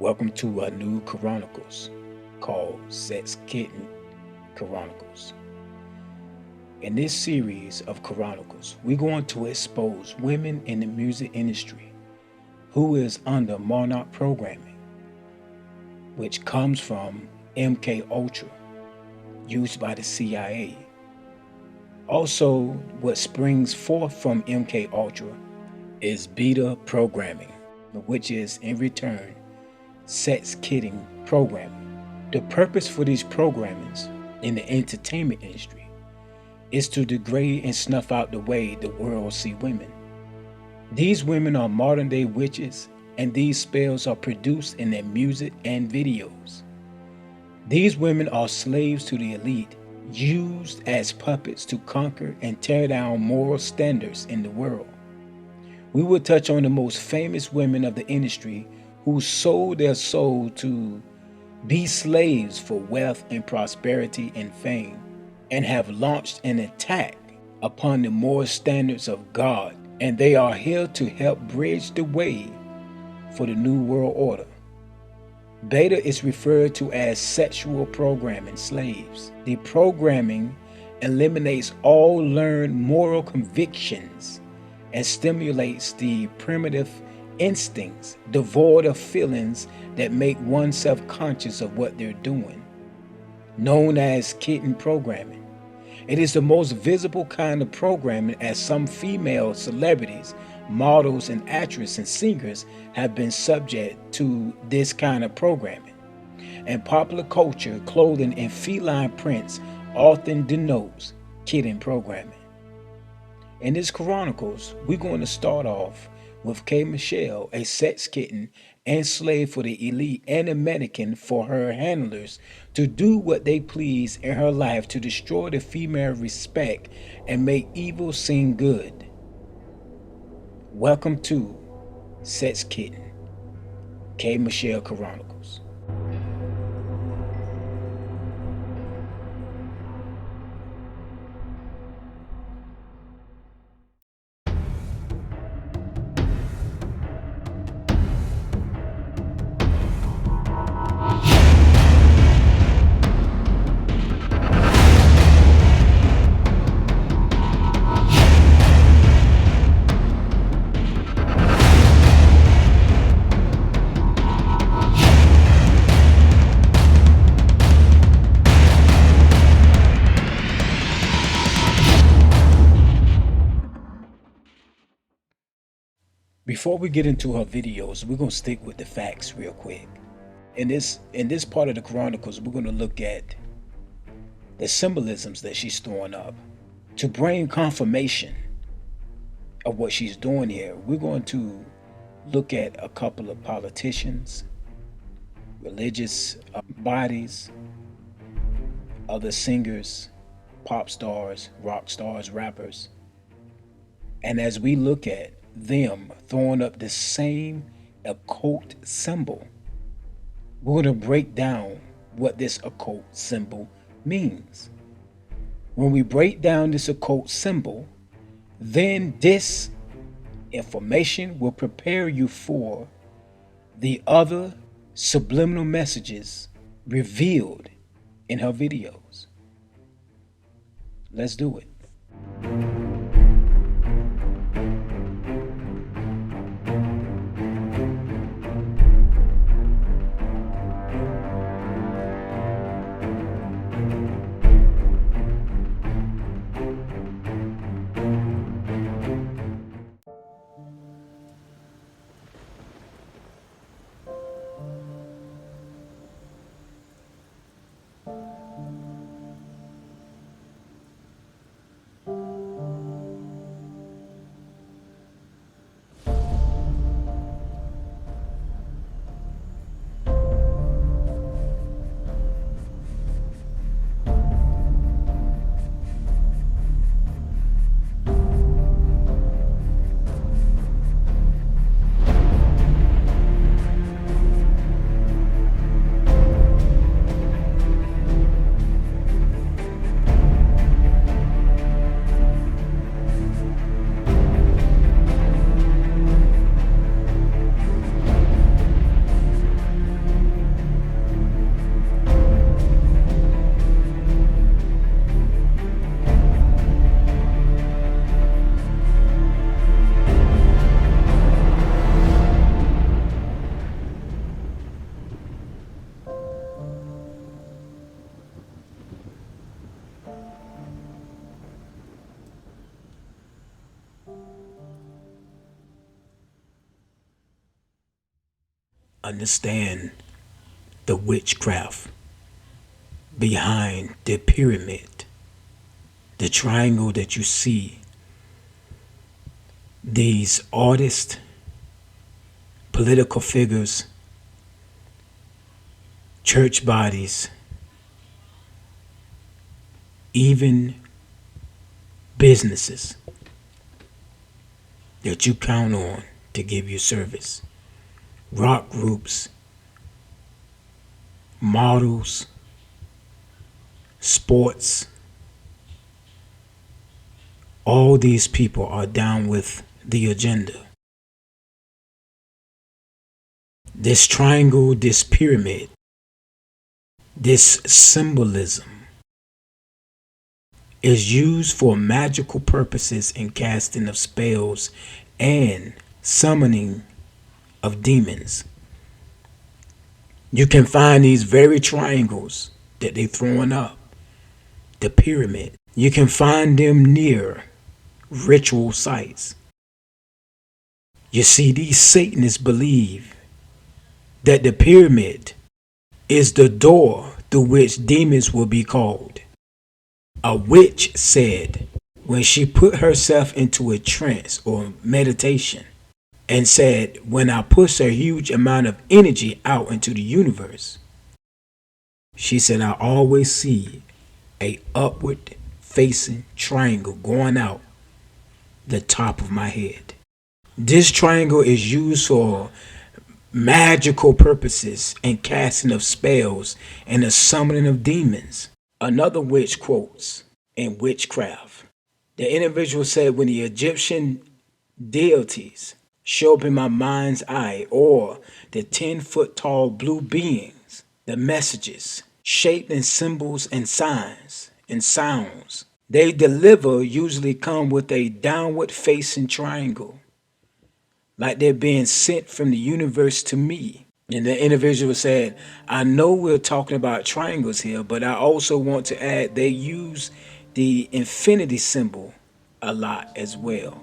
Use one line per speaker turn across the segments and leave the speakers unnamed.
Welcome to a new Chronicles called Sex Kitten Chronicles. In this series of Chronicles, we're going to expose women in the music industry who is under monarch programming, which comes from MK Ultra, used by the CIA. Also, what springs forth from MK Ultra is beta programming, which is in return sex kitten programming. The purpose for these programmings in the entertainment industry is to degrade and snuff out the way the world see women. These women are modern day witches, and these spells are produced in their music and videos. These women are slaves to the elite, used as puppets to conquer and tear down moral standards in the world. We will touch on the most famous women of the industry who sold their soul to be slaves for wealth and prosperity and fame, and have launched an attack upon the moral standards of God, and they are here to help bridge the way for the new world order. Beta is referred to as sexual programming slaves. The programming eliminates all learned moral convictions and stimulates the primitive instincts devoid of feelings that make one self-conscious of what they're doing, known as kitten programming. It is the most visible kind of programming, as some female celebrities, models, and actresses and singers have been subject to this kind of programming. And popular culture, clothing, and feline prints often denotes kitten programming. In this Chronicles, we're going to start off with K. Michelle, a sex kitten and slave for the elite, and a mannequin for her handlers to do what they please in her life to destroy the female respect and make evil seem good. Welcome to Sex Kitten, K. Michelle Chronicles. Before we get into her videos, we're gonna stick with the facts real quick. In this part of the Chronicles, we're gonna look at the symbolisms that she's throwing up to bring confirmation of what she's doing here. We're going to look at a couple of politicians, religious bodies, other singers, pop stars, rock stars, rappers. And as we look at them throwing up the same occult symbol, we're going to break down what this occult symbol means. When we break down this occult symbol, then this information will prepare you for the other subliminal messages revealed in her videos. Let's do it. understand the witchcraft behind the pyramid, the triangle that you see. These artists, political figures, church bodies, even businesses that you count on to give you service, rock groups, models, sports, all these people are down with the agenda. This triangle, this pyramid, this symbolism is used for magical purposes in casting of spells and summoning of demons. You can find these very triangles that they're throwing up, the pyramid. You can find them near ritual sites. You see, these Satanists believe that the pyramid is the door through which demons will be called. A witch said when she put herself into a trance or meditation and said, when I push a huge amount of energy out into the universe, she said, I always see a upward facing triangle going out the top of my head. This triangle is used for magical purposes and casting of spells and the summoning of demons. Another witch quotes in witchcraft. The individual said, when the Egyptian deities show up in my mind's eye, or the 10-foot tall blue beings, the messages shaped in symbols and signs and sounds they deliver usually come with a downward facing triangle, like they're being sent from the universe to me. And the individual said, I know we're talking about triangles here, but I also want to add they use the infinity symbol a lot as well.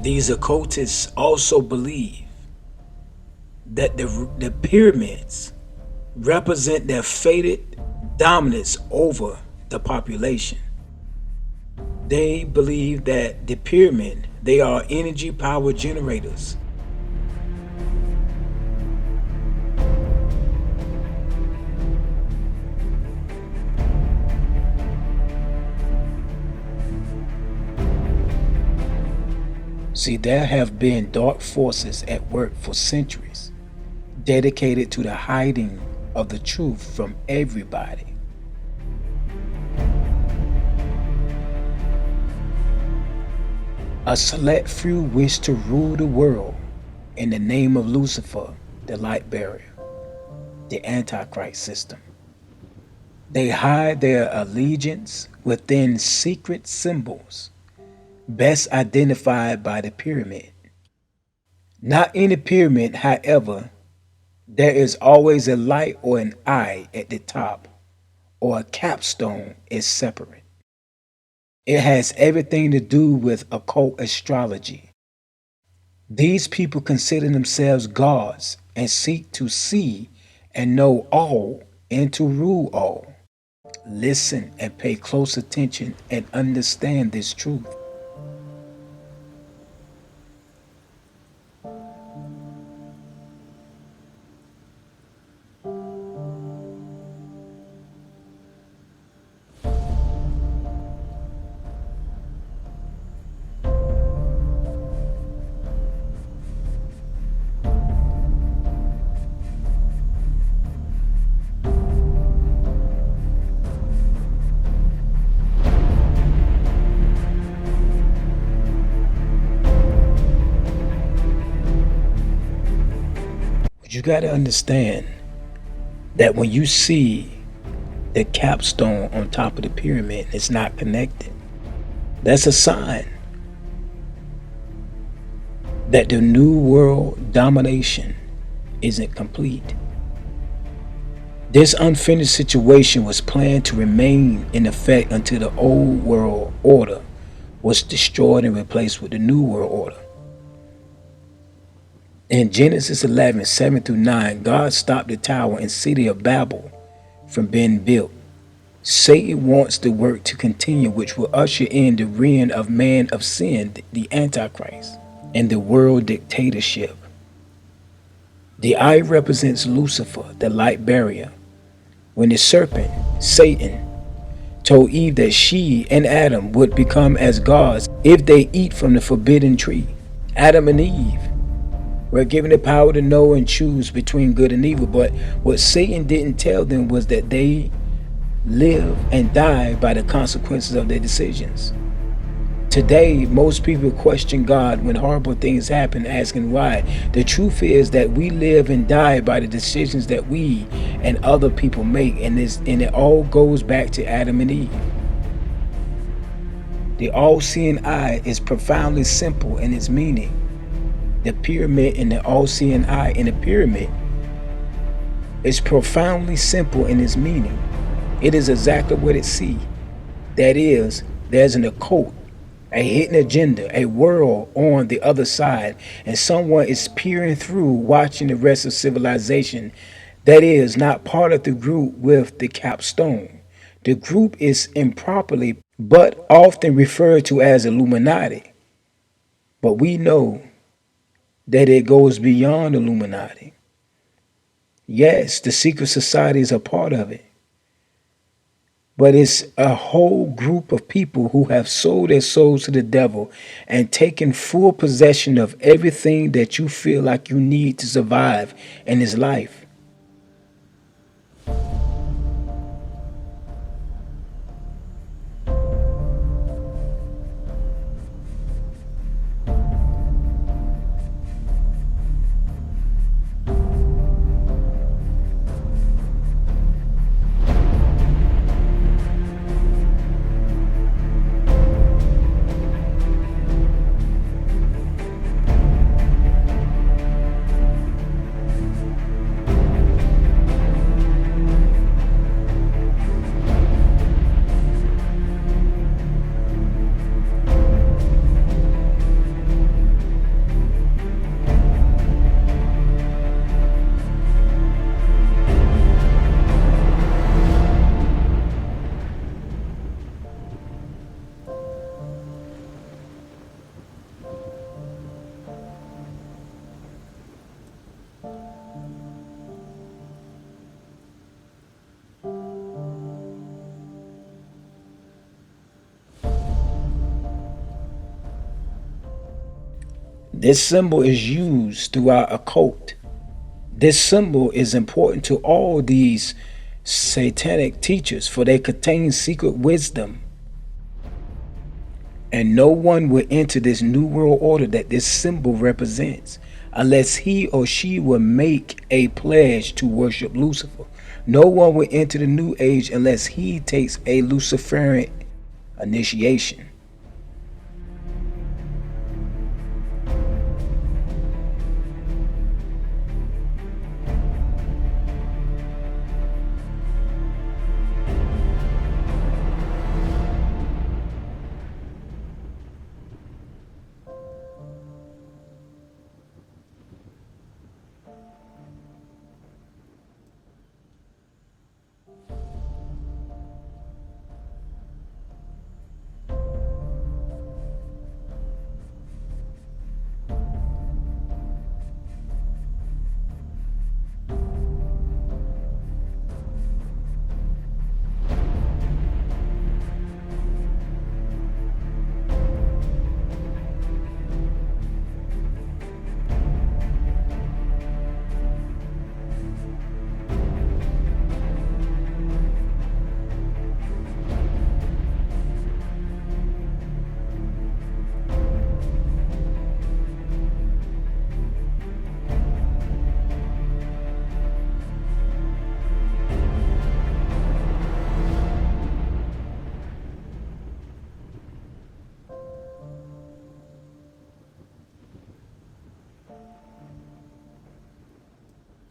These occultists also believe that the pyramids represent their fated dominance over the population. They believe that the pyramid, they are energy power generators. See, there have been dark forces at work for centuries, dedicated to the hiding of the truth from everybody. A select few wish to rule the world in the name of Lucifer, the light bearer, the Antichrist system. They hide their allegiance within secret symbols, best identified by the pyramid. Not any pyramid, however, there is always a light or an eye at the top, or a capstone is separate. It has everything to do with occult astrology. These people consider themselves gods and seek to see and know all and to rule all. Listen and pay close attention and understand this truth. But you got to understand that when you see the capstone on top of the pyramid, it's not connected. That's a sign that the new world domination isn't complete. This unfinished situation was planned to remain in effect until the old world order was destroyed and replaced with the New World Order. In Genesis 11, 7 through 9, God stopped the tower and city of Babel from being built. Satan wants the work to continue, which will usher in the reign of man of sin, the Antichrist, and the world dictatorship. The eye represents Lucifer, the light barrier. When the serpent, Satan, told Eve that she and Adam would become as gods if they eat from the forbidden tree, Adam and Eve were given the power to know and choose between good and evil. But what Satan didn't tell them was that they live and die by the consequences of their decisions. Today, most people question God when horrible things happen, asking why. The truth is that we live and die by the decisions that we and other people make, and it all goes back to Adam and Eve. The all-seeing eye is profoundly simple in its meaning. The pyramid and the all-seeing eye in the pyramid is profoundly simple in its meaning. It is exactly what it sees. That is, there's an occult, a hidden agenda, a world on the other side, and someone is peering through, watching the rest of civilization that is not part of the group with the capstone. The group is improperly but often referred to as Illuminati. But we know that it goes beyond Illuminati. Yes, the secret society is a part of it. But it's a whole group of people who have sold their souls to the devil and taken full possession of everything that you feel like you need to survive in this life. This symbol is used throughout a cult. This symbol is important to all these satanic teachers, for they contain secret wisdom. And no one will enter this new world order that this symbol represents unless he or she will make a pledge to worship Lucifer. No one will enter the new age unless he takes a Luciferian initiation.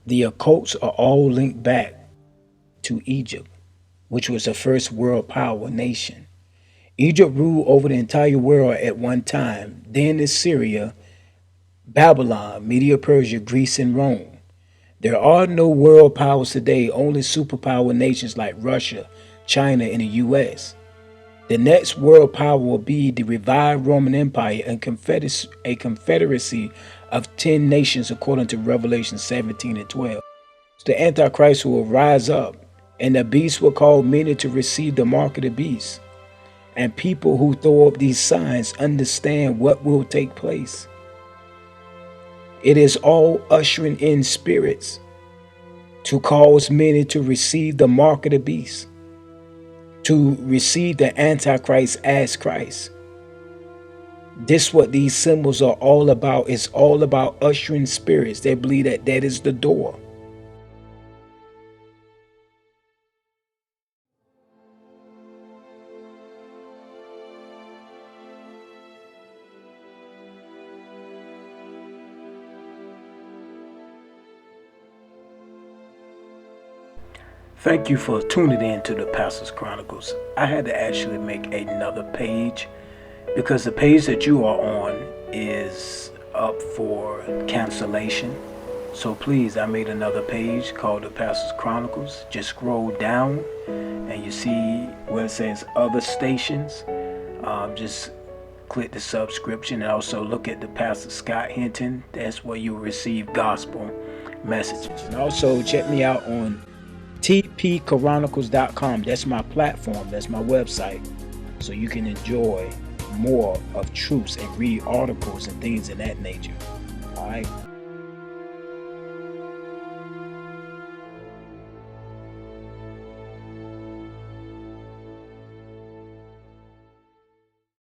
The occults are all linked back to Egypt, which was the first world power nation. Egypt ruled over the entire world at one time. Then is Syria, Babylon, Media Persia, Greece, and Rome. There are no world powers today, only superpower nations like Russia, China, and the US. The next world power will be the revived Roman Empire, a confederacy of 10 nations according to Revelation 17 and 12. The Antichrist will rise up, and the beast will call many to receive the mark of the beast. And people who throw up these signs understand what will take place. It is all ushering in spirits to cause many to receive the mark of the beast, to receive the Antichrist as Christ. This what these symbols are all about. It's all about ushering spirits. They believe that that is the door. Thank you for tuning in to the Pastor's Chronicles. I had to actually make another page because the page that you are on is up for cancellation. So please, I made another page called the Pastor's Chronicles. Just scroll down and you see where it says other stations. Just click the subscription and also look at the Pastor Scott Hinton. That's where you'll receive gospel messages. And also check me out on tpchronicles.com. That's my platform. That's my website. So you can enjoy more of truths and read articles and things of that nature. All right.